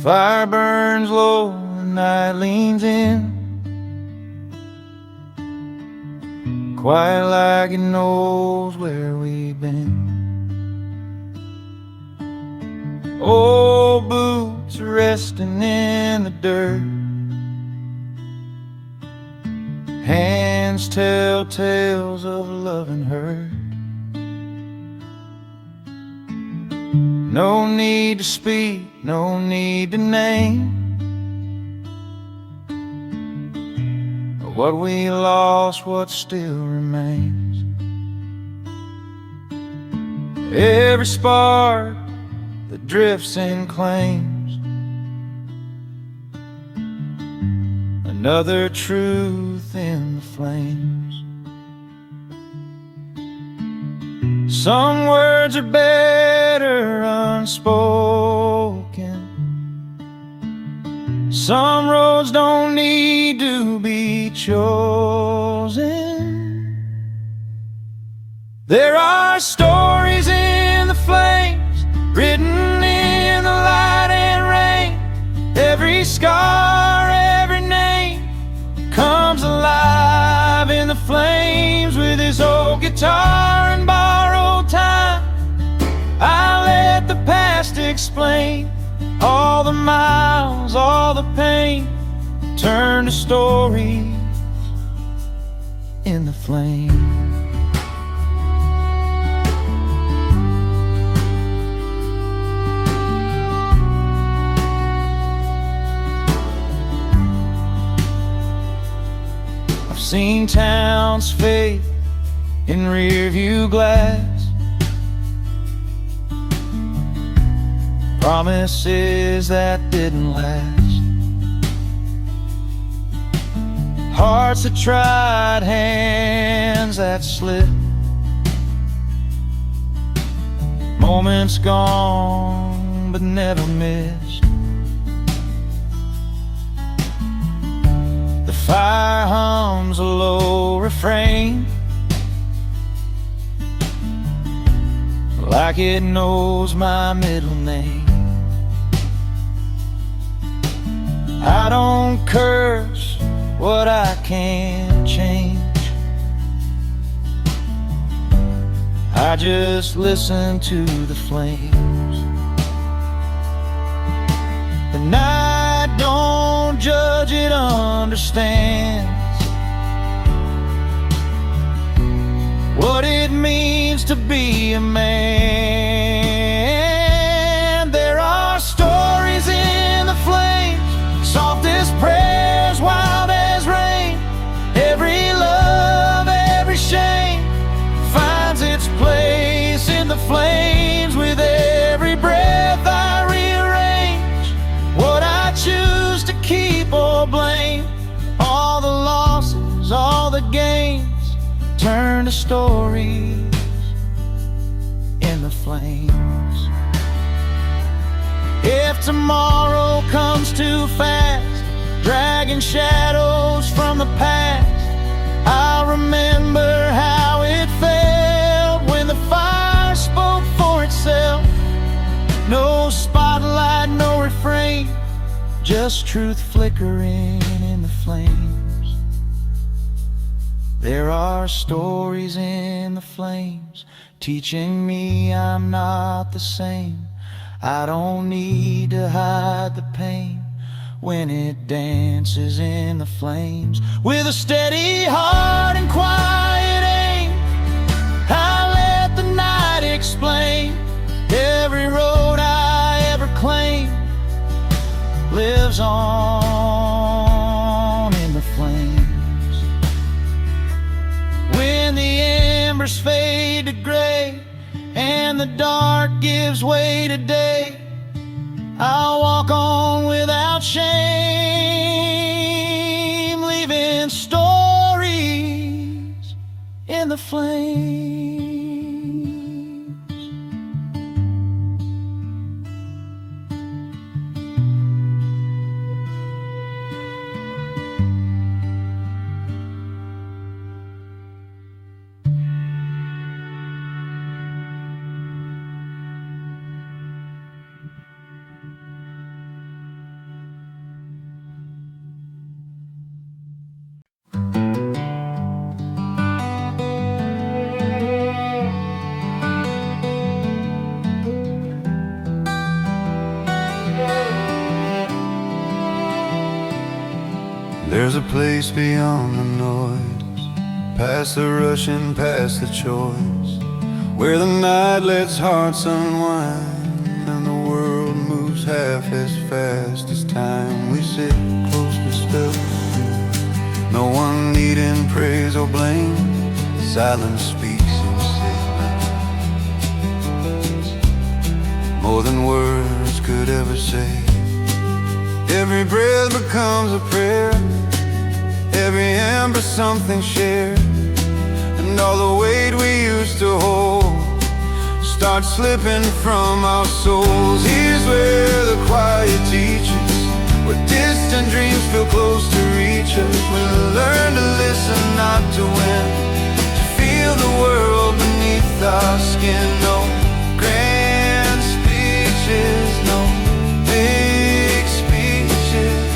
fire burns low and night leans in, quiet like it knows where we've been. Old boots resting in the dirt, hands tell tales of love and hurt. No need to speak, no need to name what we lost, what still remains. Every spark that drifts and claims another truth in the flames. Some words are better unspoken, some roads don't need to be chosen. There are stories in the flames, written in the light and rain. Every scar, every name comes alive in the flames. With his old guitar and borrowed time, I let the past explain all the miles, all the pain, turn to stories in the flame. I've seen towns fade in rearview glass, promises that didn't last, hearts that tried, hands that slipped, moments gone but never missed. The fire hums a low refrain, like it knows my middle name. I don't curse what I can't change, I just listen to the flames. And I don't judge, it understands what it means to be a man. There are stories in the flames, soft as prayers, wild as rain. Every love, every shame finds its place in the flames. With every breath I rearrange what I choose to keep or blame. All the losses, all the gains turn to stories in the flames. If tomorrow comes too fast, dragging shadows from the past, I'll remember how it felt when the fire spoke for itself. No spotlight, no refrain, just truth flickering in the flames. There are stories in the flames, teaching me I'm not the same. I don't need to hide the pain when it dances in the flames. With a steady heart and quiet aim, I let the night explain. Every road I ever claimed lives on in the flames. When the embers fade to gray and the dark gives way to day, I'll walk on without shame, leaving stories in the flames. There's a place beyond the noise, past the rushing, past the choice, where the night lets hearts unwind and the world moves half as fast as time. We sit close to still, no one needing praise or blame. Silence speaks in signals, more than words could ever say. Every breath becomes a prayer, every ember something shared, and all the weight we used to hold starts slipping from our souls. Here's where the quiet teaches, where distant dreams feel close to reach us. We learn to listen, not to win, to feel the world beneath our skin. No grand speeches, no big speeches,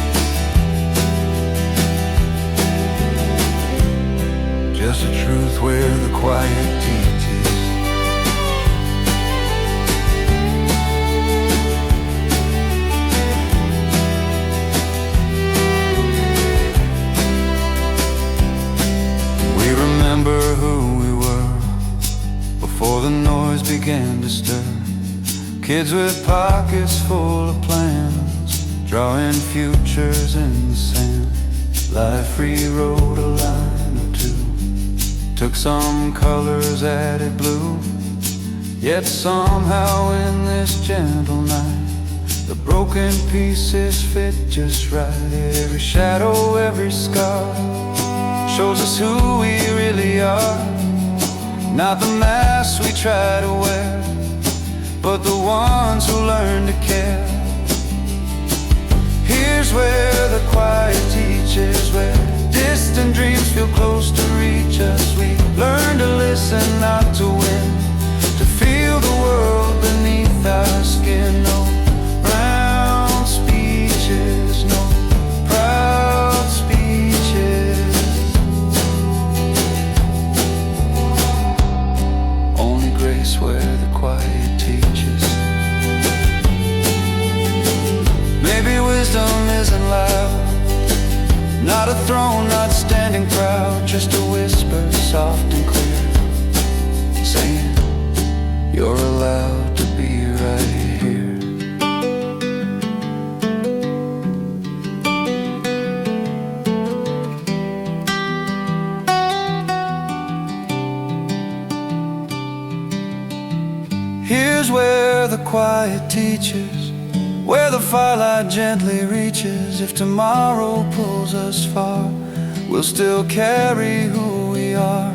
just a truth where the quiet teaches. We remember who we were before the noise began to stir. Kids with pockets full of plans, drawing futures in the sand. Life rewrote a line or two, took some colors, added blue. Yet somehow in this gentle night, the broken pieces fit just right. Every shadow, every scar shows us who we really are. Not the masks we try to wear, but the ones who learn to care. Here's where the quiet teaches, where distant dreams feel close to reach us. We learn to listen, not to win, to feel the world beneath our skin. No round speeches, no proud speeches, only grace where the quiet teaches. Maybe wisdom isn't loud, not a throne, not standing proud, just a whisper, soft and clear, saying, you're allowed to be right here. Here's where the quiet teaches, where the firelight gently reaches. If tomorrow pulls us far, we'll still carry who we are.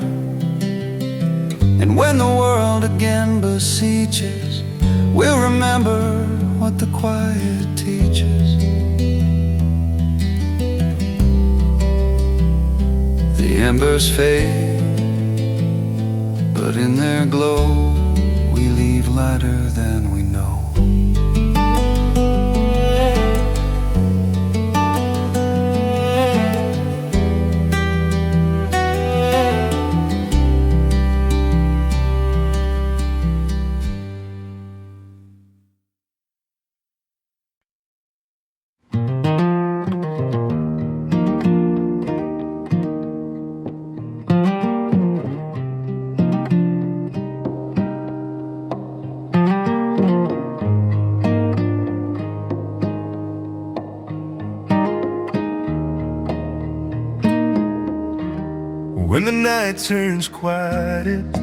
And when the world again beseeches, we'll remember what the quiet teaches. The embers fade, but in their glow we leave lighter than we know. When the night turns quiet and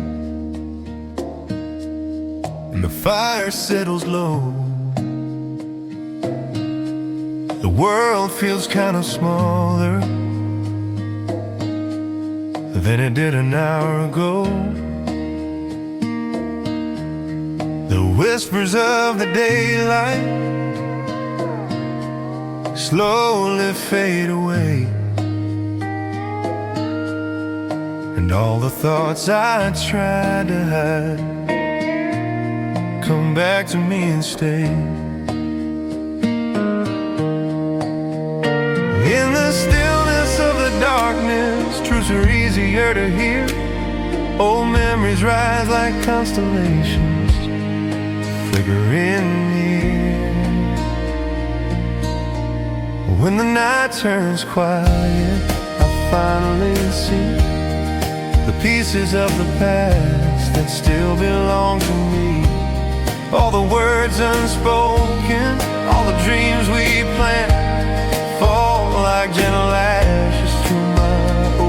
the fire settles low, the world feels kind of smaller than it did an hour ago. The whispers of the daylight slowly fade away, and all the thoughts I tried to hide come back to me and stay. In the stillness of the darkness, truths are easier to hear. Old memories rise like constellations, flickering near. When the night turns quiet, I finally see the pieces of the past that still belong to me. All the words unspoken, all the dreams we planned, fall like gentle ashes through my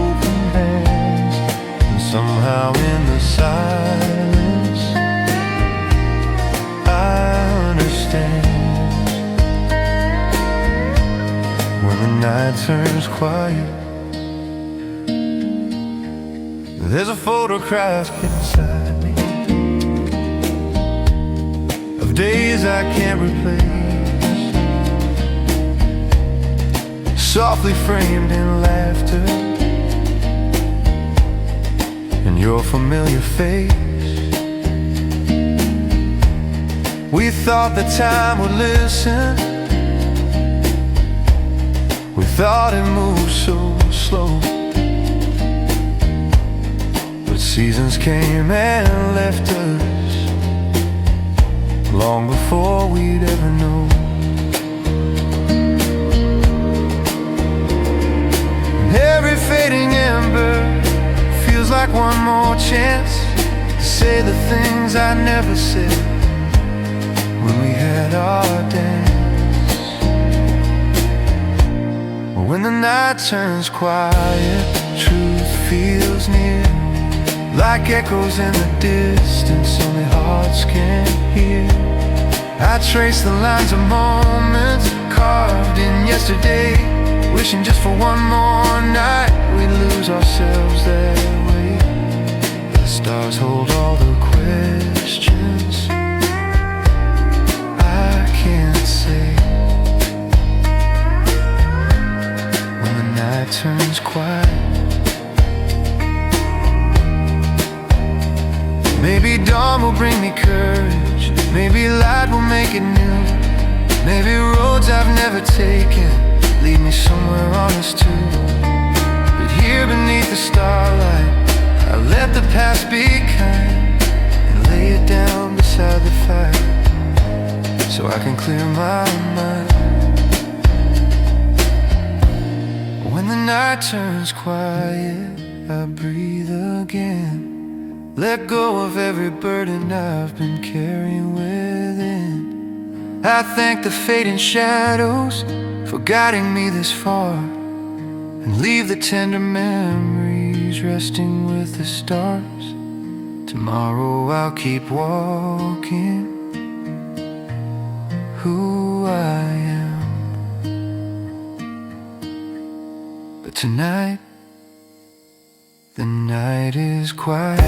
open hands. And somehow in the silence, I understand. When the night turns quiet, there's a photograph inside me of days I can't replace, softly framed in laughter and your familiar face. We thought that time would listen, we thought it moved so slow, but seasons came and left us long before we'd ever know. And every fading ember feels like one more chance to say the things I never said when we had our dance. When the night turns quiet, truth feels near, like echoes in the distance only hearts can hear. I trace the lines of moments carved in yesterday, wishing just for one more night we'd lose ourselves that way. The stars hold all the questions I can't say. When the night turns quiet, maybe dawn will bring me courage, maybe light will make it new, maybe roads I've never taken lead me somewhere honest too. But here beneath the starlight, I let the past be kind and lay it down beside the fire so I can clear my mind. When the night turns quiet, I breathe again, let go of every burden I've been carrying within. I thank the fading shadows for guiding me this far, and leave the tender memories resting with the stars. Tomorrow I'll keep walking who I am, but tonight the night is quiet.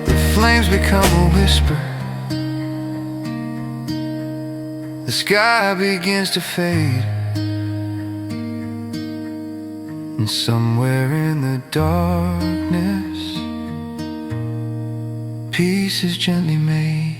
The flames become a whisper, the sky begins to fade, and somewhere in the darkness, peace is gently made.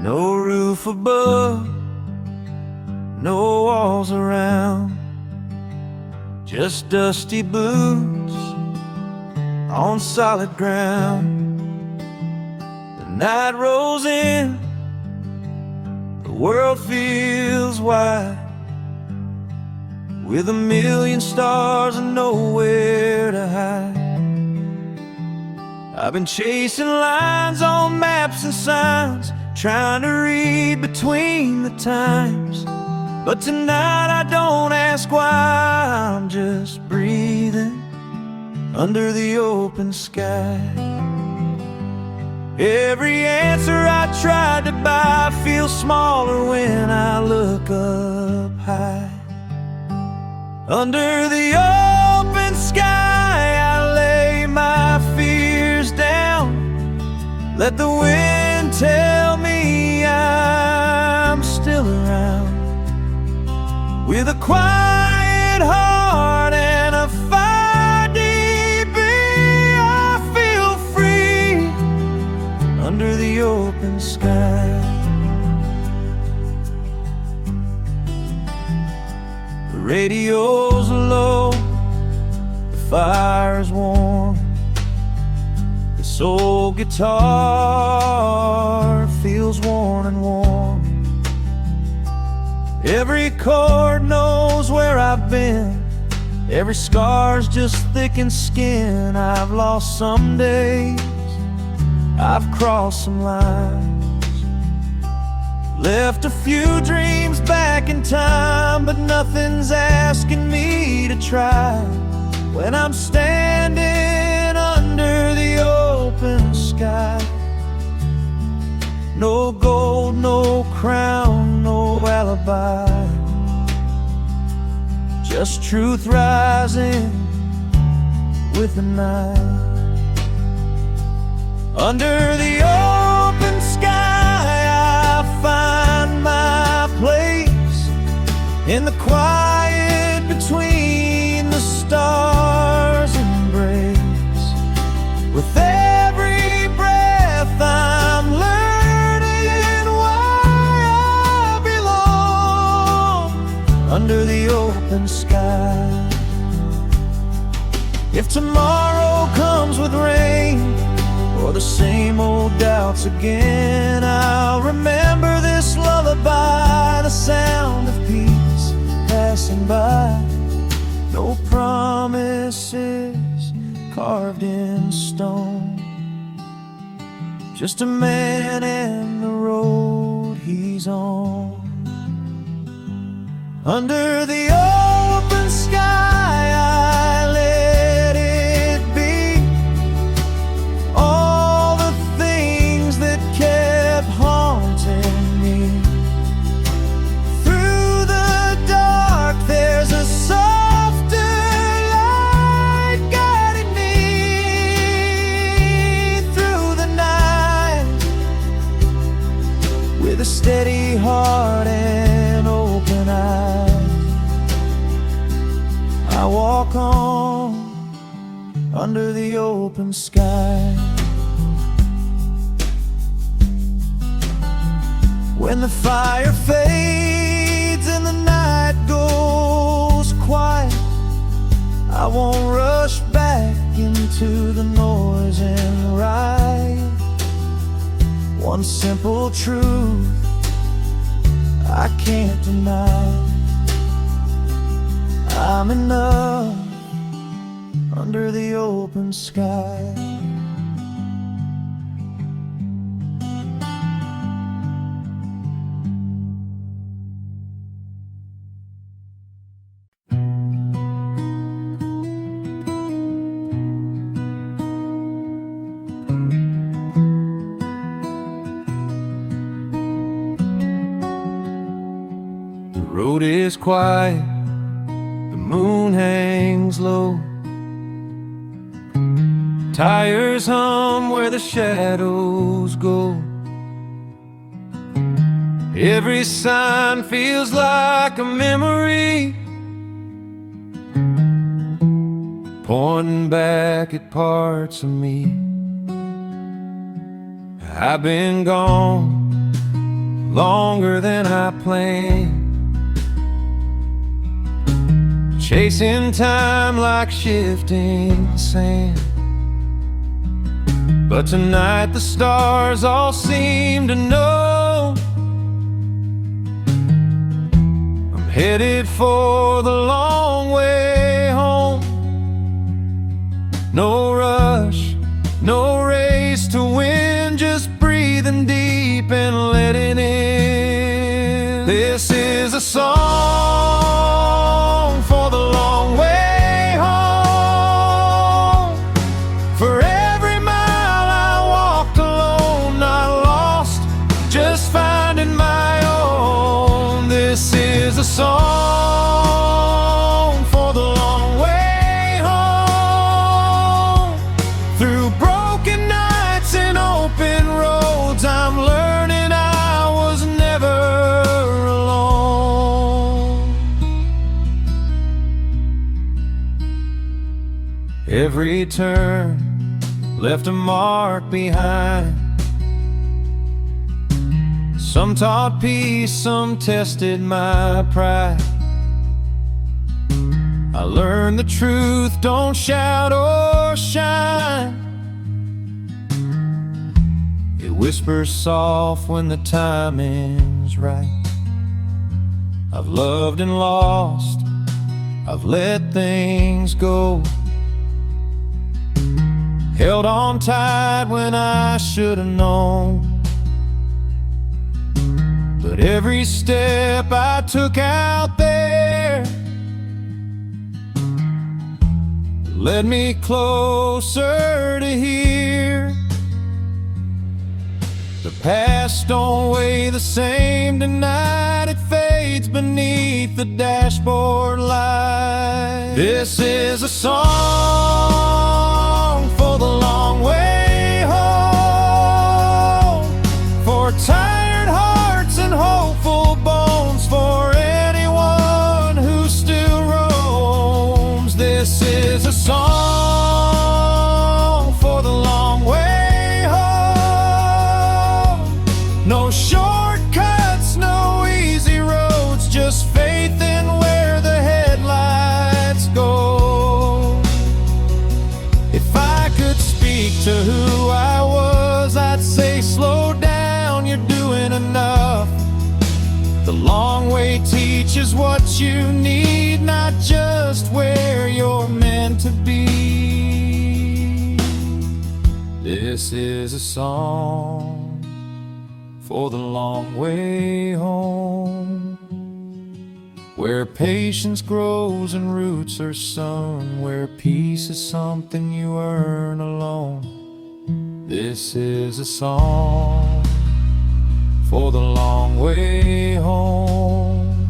No roof above, no walls around, just dusty boots on solid ground. The night rolls in, the world feels wide, with a million stars and nowhere to hide. I've been chasing lines on maps and signs, trying to read between the times, but tonight I don't ask why. I'm just breathing under the open sky. Every answer I tried to buy feels smaller when I look up high. Under the open sky, I lay my fears down. Let the wind tell me I'm still around. With a quiet heart and a fire deep in, I feel free under the open sky. The radio's low, the fire's warm. This old guitar feels worn and warm. Every chord knows where I've been. Every scar's just thickened skin. I've lost some days, I've crossed some lines, left a few dreams back in time, but nothing's asking me to try. When I'm standing under the open sky, no gold, no crown, no alibi, just truth rising with the night. Under the open sky, I find my place in the quiet between the stars' embrace. With every breath I'm learning why I belong under the open sky. If tomorrow comes with rain or the same old doubts again, I'll remember this lullaby, the sound of peace passing by. No promises carved in stone, just a man and the road he's on. Under the open sky, I let it be. All the things that kept haunting me. Through the dark, there's a softer light guiding me through the night. With a steady heart and open eyes, I walk on under the open sky. When the fire fades and the night goes quiet, I won't rush back into the noise and ride. One simple truth I can't deny: I'm enough under the open sky. The road is quiet, the moon hangs low, tires hum where the shadows go. Every sign feels like a memory, pointing back at parts of me. I've been gone longer than I planned, chasing time like shifting sand. But tonight the stars all seem to know I'm headed for the long way home. No rush, no race to win, just breathing deep and letting in. This is a song for the long way home, for every mile I walked alone. song for the long way home. Through broken nights and open roads, I'm learning I was never alone. Every turn left a mark behind. Some taught peace, some tested my pride. I learned the truth, don't shout or shine. It whispers soft when the timing's right. I've loved and lost, I've let things go, held on tight when I should have known. But every step I took out there led me closer to here. The past don't weigh the same tonight, it fades beneath the dashboard light. This is a song for the long way home, for tired hearts and hopeful bones, for anyone who still roams. This is a song for the long way home. No shortcuts, no easy roads, just faith in where the headlights go. If I could speak to who I was, I'd say slow down, you're doing enough. The long way teaches what you need, not just where you're meant to be. This is a song for the long way home, where patience grows and roots are sown, where peace is something you earn alone. This is a song for the long way home.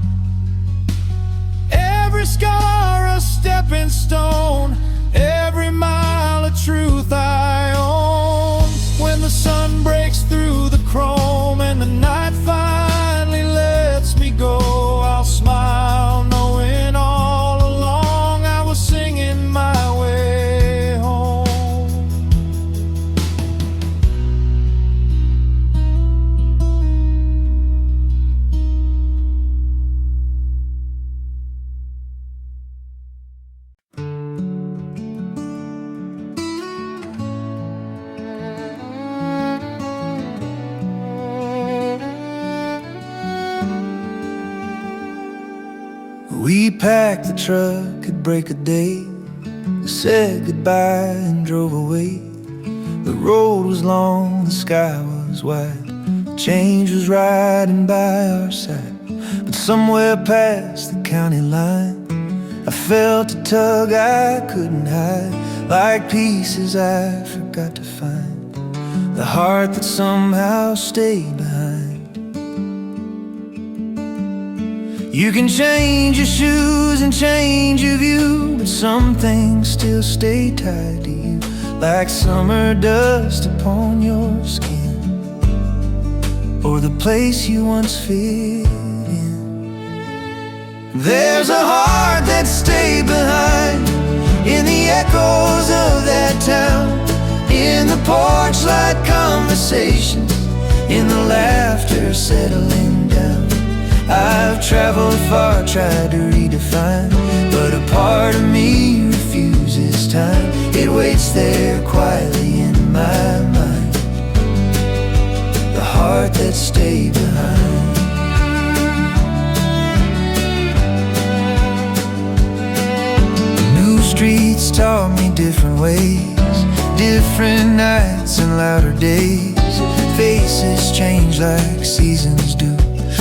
Every scar a stepping stone, every mile a truth I own. When the sun breaks through the chrome and the night finally lets me go, I'll smile knowing all along I was singing my way home. We packed the truck at break of day, said goodbye and drove away. The road was long, the sky was wide, change was riding by our side. But somewhere past the county line, I felt a tug I couldn't hide, like pieces I forgot to find, the heart that somehow stayed behind. You can change your shoes and change your view, but some things still stay tied to you, like summer dust upon your skin, or the place you once fit in. There's a heart that stayed behind, in the echoes of that town, in the porch light conversations, in the laughter settling down. I've traveled far, tried to redefine, but a part of me refuses time. It waits there quietly in my mind, the heart that stayed behind. New streets taught me different ways, different nights and louder days. Faces change like seasons do,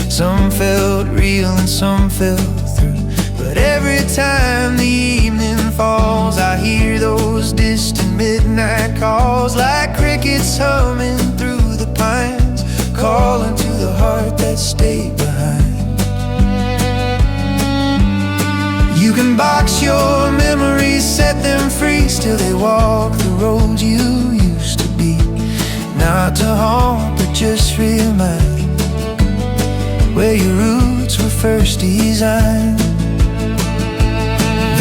some felt real and some fell through. But every time the evening falls, I hear those distant midnight calls, like crickets humming through the pines, calling to the heart that stayed behind. can box your memories, set them free. Still they walk the road you used to be. Not to haunt, but just remind where your roots were first designed.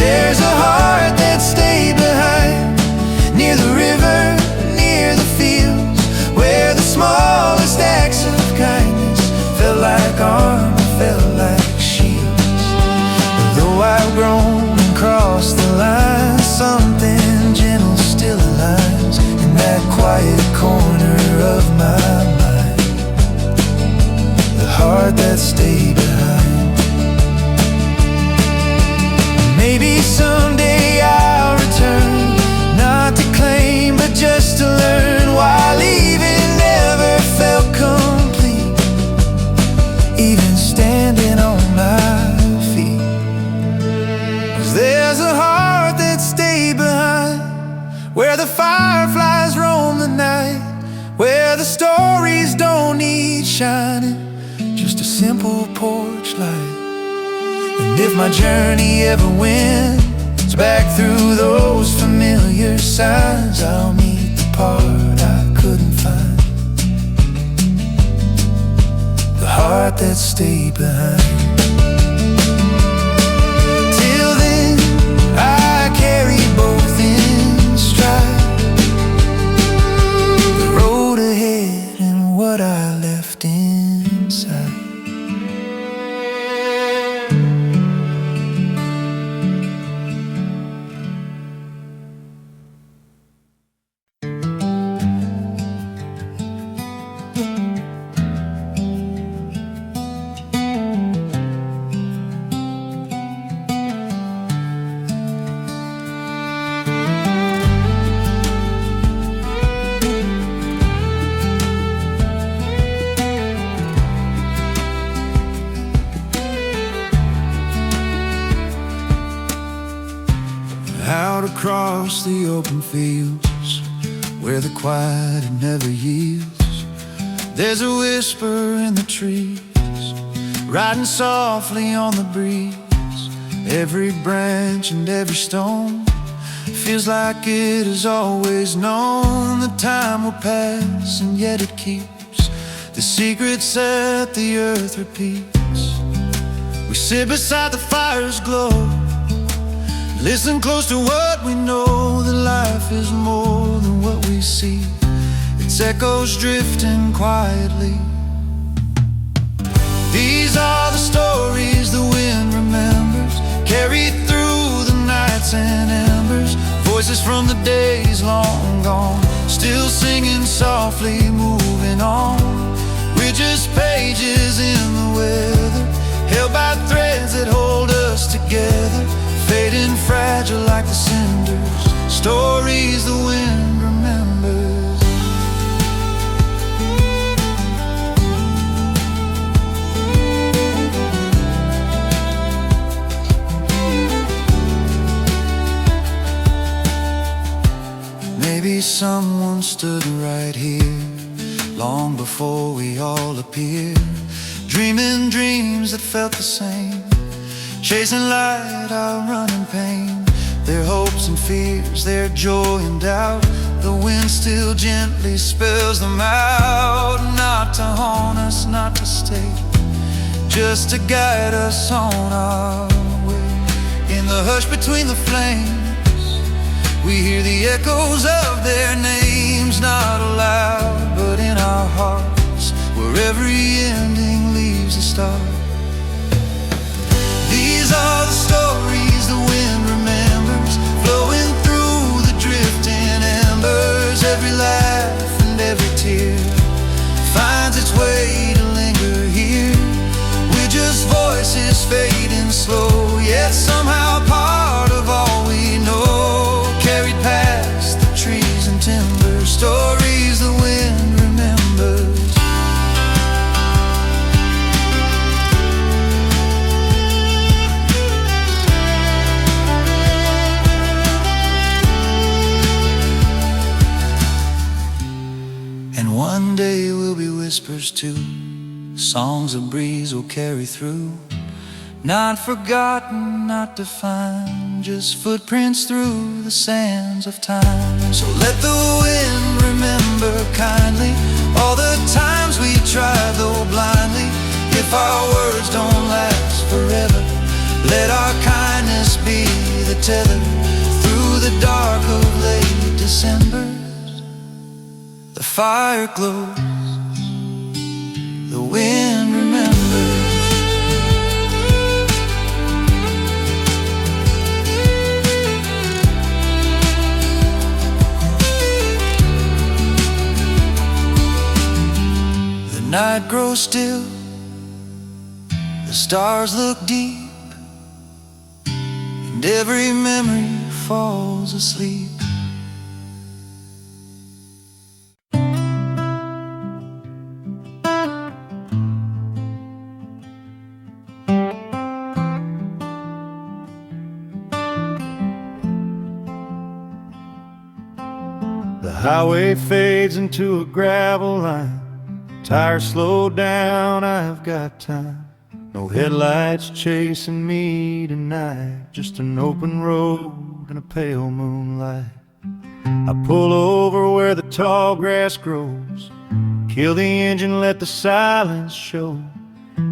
There's a heart that stayed behind, near the river, near the fields, where the smallest acts of kindness felt like armor, felt like shields. Though I've grown and crossed the line, something gentle still aligns in that quiet corner of my mind. The heart that stayed behind. Maybe someday I'll return, not to claim but just to learn why leaving never felt complete, even standing on my feet. 'Cause there's a heart that stayed behind, where the fireflies roam the night, where the stories don't need shining, just a simple porch light. And if my journey ever wins back through those familiar signs, I'll meet the part I couldn't find, the heart that stayed behind. Till then, I carry both in stride, the road ahead and what I left inside. Out across the open fields, where the quiet never yields, there's a whisper in the trees, riding softly on the breeze. Every branch and every stone feels like it has always known the time will pass, and yet it keeps the secrets that the earth repeats. We sit beside the fire's glow, listen close to what we know, that life is more than what we see. Its echoes drifting quietly. These are the stories the wind remembers, carried through the nights and embers. Voices from the days long gone, still singing softly, moving on. We're just pages in the weather, held by threads that hold us together, fading fragile like the cinders, stories the wind remembers. Maybe someone stood right here, long before we all appeared, dreaming dreams that felt the same, chasing light, outrunning pain. Their hopes and fears, their joy and doubt, the wind still gently spells them out. Not to haunt us, not to stay, just to guide us on our way. In the hush between the flames, we hear the echoes of their names, not aloud, but in our hearts, where every ending leaves a start. These are the stories the wind remembers, flowing through the drifting embers. Every laugh and every tear finds its way to linger here. We're just voices fading slow, yet somehow part of all we know, carried past the trees and timber, stories the wind remembers. One day we'll be whispers too, songs a breeze will carry through, Not forgotten, not defined, just footprints through the sands of time. So let the wind remember kindly all the times we tried though blindly. If our words don't last forever, let our kindness be the tether through the dark of late Decembers. The fire glows, the wind remembers. The night grows still, the stars look deep, and every memory falls asleep. The highway fades into a gravel line. Tires slow down, I've got time. No headlights chasing me tonight, just an open road and a pale moonlight. I pull over where the tall grass grows, kill the engine, let the silence show.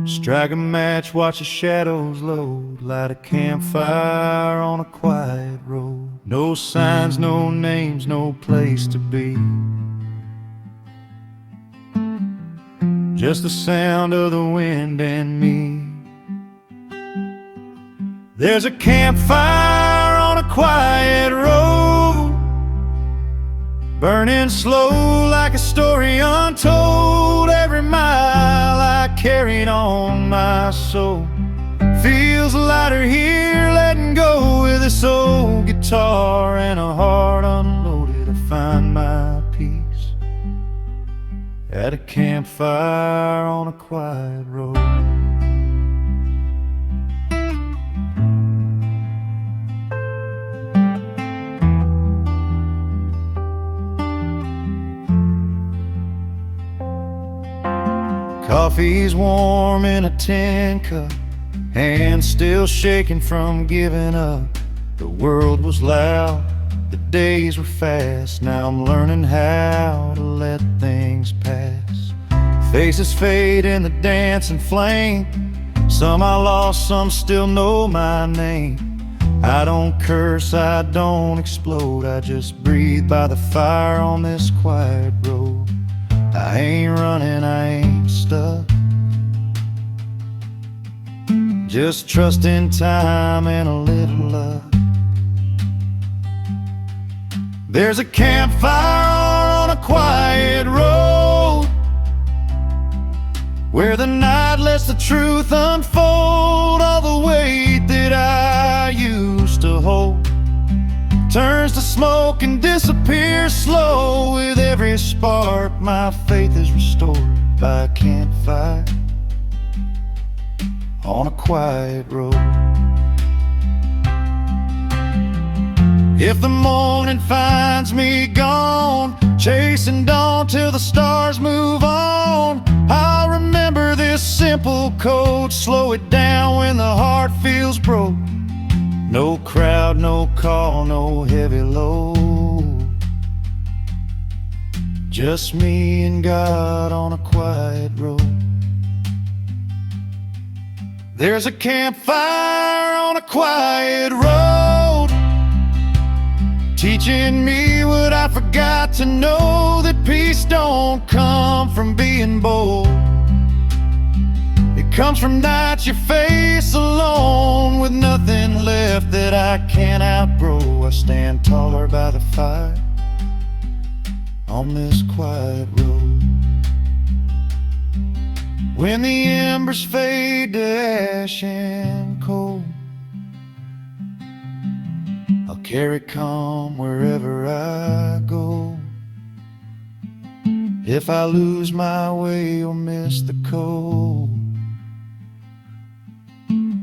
Strike a match, watch the shadows load, light a campfire on a quiet road. No signs, no names, no place to be, just the sound of the wind and me. There's a campfire on a quiet road, burning slow like a story untold. Every mile I carried on my soul feels lighter here, letting go with this old guitar and a heart unloaded. I find my peace at a campfire on a quiet road. Coffee's warm in a tin cup, hands still shaking from giving up. The world was loud, the days were fast. Now I'm learning how to let things pass. Faces fade in the dancing flame, some I lost, some still know my name. I don't curse, I don't explode, I just breathe by the fire on this quiet road. I ain't running, I ain't stuck, just trusting time and a little luck. There's a campfire on a quiet road, where the night lets the truth unfold. All the weight that I used to hold turns to smoke and disappears slow. With every spark my faith is restored by a campfire on a quiet road. If the morning finds me gone, chasing dawn till the stars move on, I'll remember this simple code. Slow it down when the heart feels broke. No crowd, no call, no heavy load, just me and God on a quiet road. There's a campfire on a quiet road, teaching me what I forgot to know, that peace don't come from being bold. It comes from nights you face alone, with nothing left that I can't outgrow. I stand taller by the fire on this quiet road. When the embers fade to ash and cold, I'll carry calm wherever I go. If I lose my way or miss the code,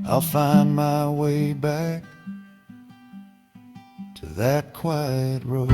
I'll find my way back to that quiet road.